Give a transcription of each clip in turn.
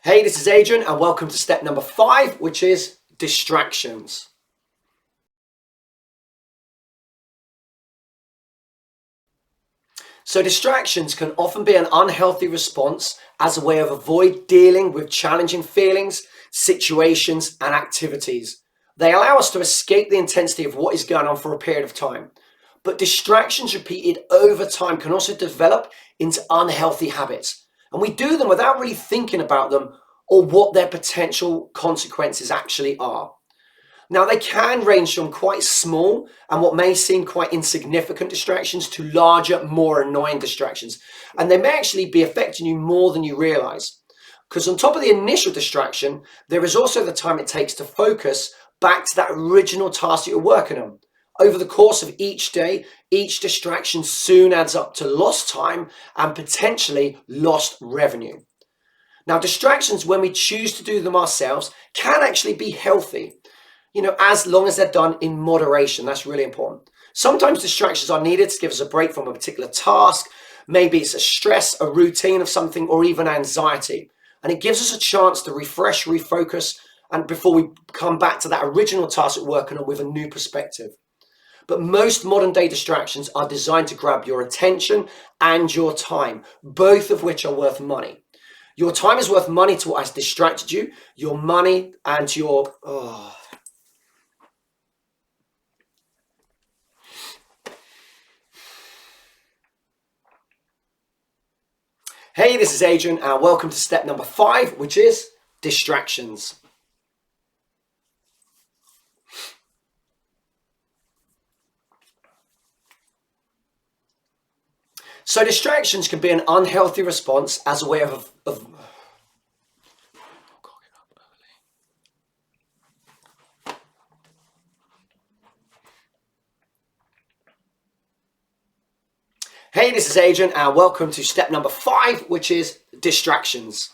Hey, this is Adrian and welcome to step number 5, which is distractions. So distractions can often be an unhealthy response as a way of avoid dealing with challenging feelings, situations and activities. They allow us to escape the intensity of what is going on for a period of time. But distractions repeated over time can also develop into unhealthy habits. And we do them without really thinking about them or what their potential consequences actually are. Now, they can range from quite small and what may seem quite insignificant distractions to larger, more annoying distractions. And they may actually be affecting you more than you realize. Because on top of the initial distraction, there is also the time it takes to focus back to that original task that you're working on. Over the course of each day, each distraction soon adds up to lost time and potentially lost revenue. Now, distractions, when we choose to do them ourselves, can actually be healthy, as long as they're done in moderation. That's really important. Sometimes distractions are needed to give us a break from a particular task. Maybe it's a stress, a routine of something, or even anxiety. And it gives us a chance to refresh, refocus, and before we come back to that original task that we're working on with a new perspective. But most modern day distractions are designed to grab your attention and your time, both of which are worth money. Your time is worth money to what has distracted you, your money and your... Hey, this is Adrian and welcome to step number 5, which is distractions. So distractions can be an unhealthy response as a way of Hey, this is Adrian and welcome to step number 5, which is distractions.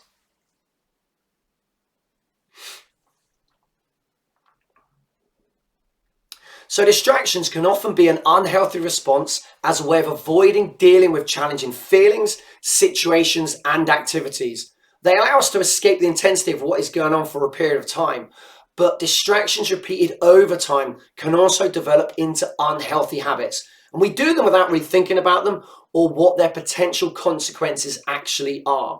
So distractions can often be an unhealthy response as a way of avoiding dealing with challenging feelings, situations and activities. They allow us to escape the intensity of what is going on for a period of time. But distractions repeated over time can also develop into unhealthy habits. And we do them without really thinking about them or what their potential consequences actually are.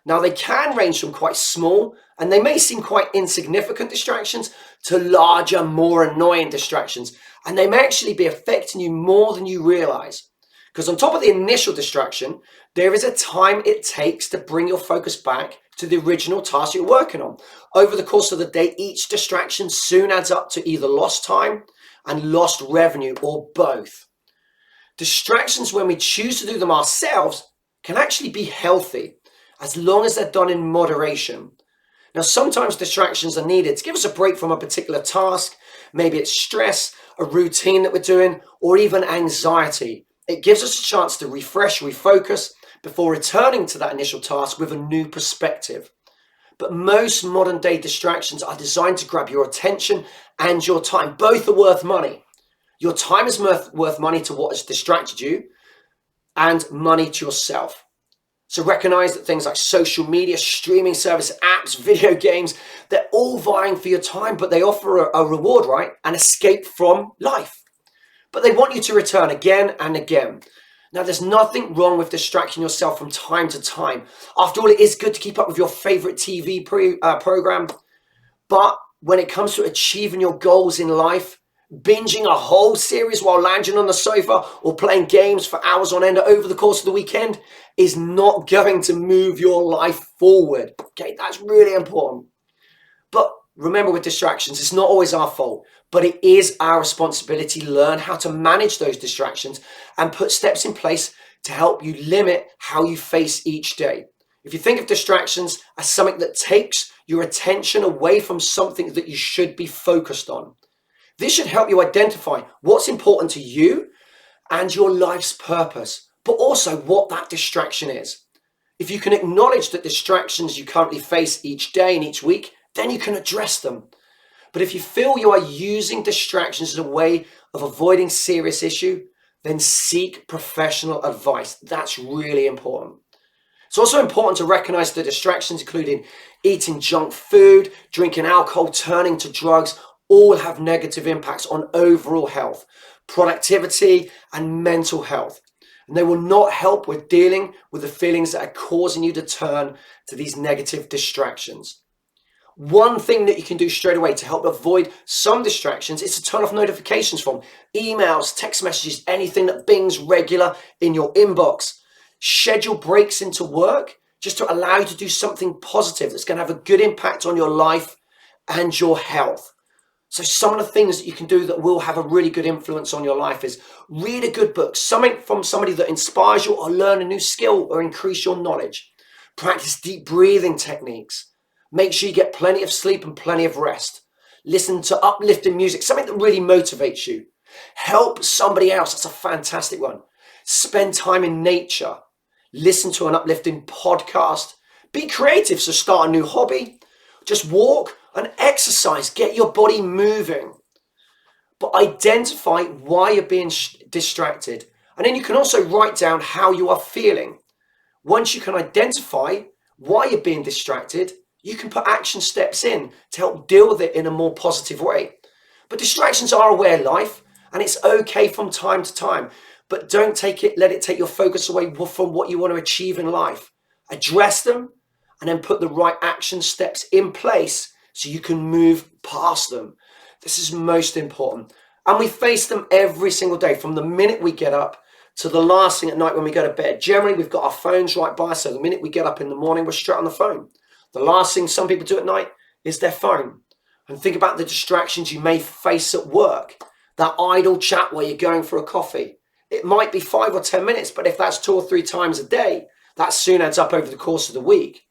Now, they can range from quite small and they may seem quite insignificant distractions to larger, more annoying distractions. And they may actually be affecting you more than you realize. Because on top of the initial distraction, there is a time it takes to bring your focus back to the original task you're working on. Over the course of the day, each distraction soon adds up to either lost time and lost revenue or both. Distractions, when we choose to do them ourselves, can actually be healthy as long as they're done in moderation. Now, sometimes distractions are needed to give us a break from a particular task. Maybe it's stress, a routine that we're doing, or even anxiety. It gives us a chance to refresh, refocus before returning to that initial task with a new perspective. But most modern day distractions are designed to grab your attention and your time. Both are worth money. Your time is worth money to what has distracted you and money to yourself. So recognize that things like social media, streaming service, apps, video games, they're all vying for your time, but they offer a reward, right? An escape from life. But they want you to return again and again. Now, there's nothing wrong with distracting yourself from time to time. After all, it is good to keep up with your favorite TV program. But when it comes to achieving your goals in life, binging a whole series while lounging on the sofa or playing games for hours on end over the course of the weekend is not going to move your life forward. Okay, that's really important. But remember, with distractions, it's not always our fault, but it is our responsibility to learn how to manage those distractions and put steps in place to help you limit how you face each day. If you think of distractions as something that takes your attention away from something that you should be focused on, this should help you identify what's important to you and your life's purpose, but also what that distraction is. If you can acknowledge the distractions you currently face each day and each week, then you can address them. But if you feel you are using distractions as a way of avoiding serious issue, then seek professional advice. That's really important. It's also important to recognize the distractions, including eating junk food, drinking alcohol, turning to drugs, all have negative impacts on overall health, productivity, and mental health. And they will not help with dealing with the feelings that are causing you to turn to these negative distractions. One thing that you can do straight away to help avoid some distractions is to turn off notifications from emails, text messages, anything that bings regular in your inbox. Schedule breaks into work just to allow you to do something positive that's going to have a good impact on your life and your health. So some of the things that you can do that will have a really good influence on your life is read a good book, something from somebody that inspires you, or learn a new skill or increase your knowledge. Practice deep breathing techniques. Make sure you get plenty of sleep and plenty of rest. Listen to uplifting music, something that really motivates you. Help somebody else. That's a fantastic one. Spend time in nature. Listen to an uplifting podcast. Be creative, so start a new hobby. Just walk and exercise. Get your body moving. But identify why you're being distracted. And then you can also write down how you are feeling. Once you can identify why you're being distracted, you can put action steps in to help deal with it in a more positive way. But distractions are a way of life, and it's okay from time to time. But don't let it take your focus away from what you want to achieve in life. Address them and then put the right action steps in place so you can move past them. This is most important. And we face them every single day, from the minute we get up to the last thing at night when we go to bed. Generally, we've got our phones right by us, so the minute we get up in the morning, we're straight on the phone. The last thing some people do at night is their phone. And think about the distractions you may face at work. That idle chat where you're going for a coffee. It might be 5 or 10 minutes, but if that's 2 or 3 times a day, that soon adds up over the course of the week.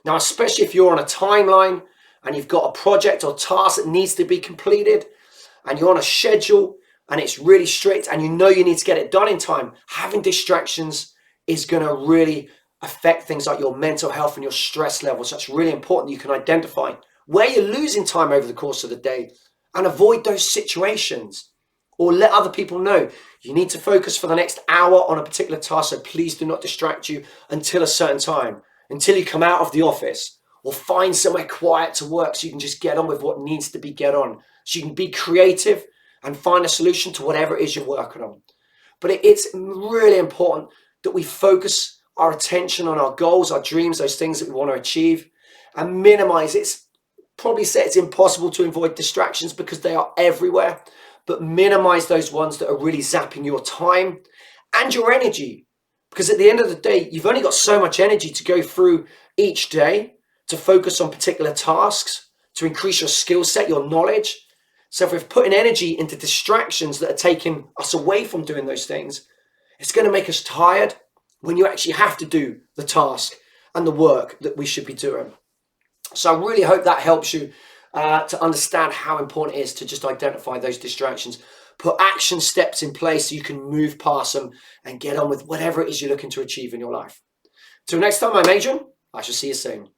Now, especially if you're on a timeline and you've got a project or task that needs to be completed and you're on a schedule and it's really strict and you know you need to get it done in time, having distractions is going to really affect things like your mental health and your stress levels. So it's really important that you can identify where you're losing time over the course of the day and avoid those situations, or let other people know you need to focus for the next hour on a particular task, so please do not distract you until a certain time, until you come out of the office, or find somewhere quiet to work so you can just get on with what needs to be get on, so you can be creative and find a solution to whatever it is you're working on. But it's really important that we focus our attention on our goals, our dreams, those things that we want to achieve, and minimize it. Probably say it's impossible to avoid distractions because they are everywhere, but minimize those ones that are really zapping your time and your energy. Because at the end of the day, you've only got so much energy to go through each day to focus on particular tasks, to increase your skill set, your knowledge. So if we're putting energy into distractions that are taking us away from doing those things, it's going to make us tired when you actually have to do the task and the work that we should be doing. So I really hope that helps you to understand how important it is to just identify those distractions, put action steps in place so you can move past them and get on with whatever it is you're looking to achieve in your life. Till next time, I'm Adrian. I shall see you soon.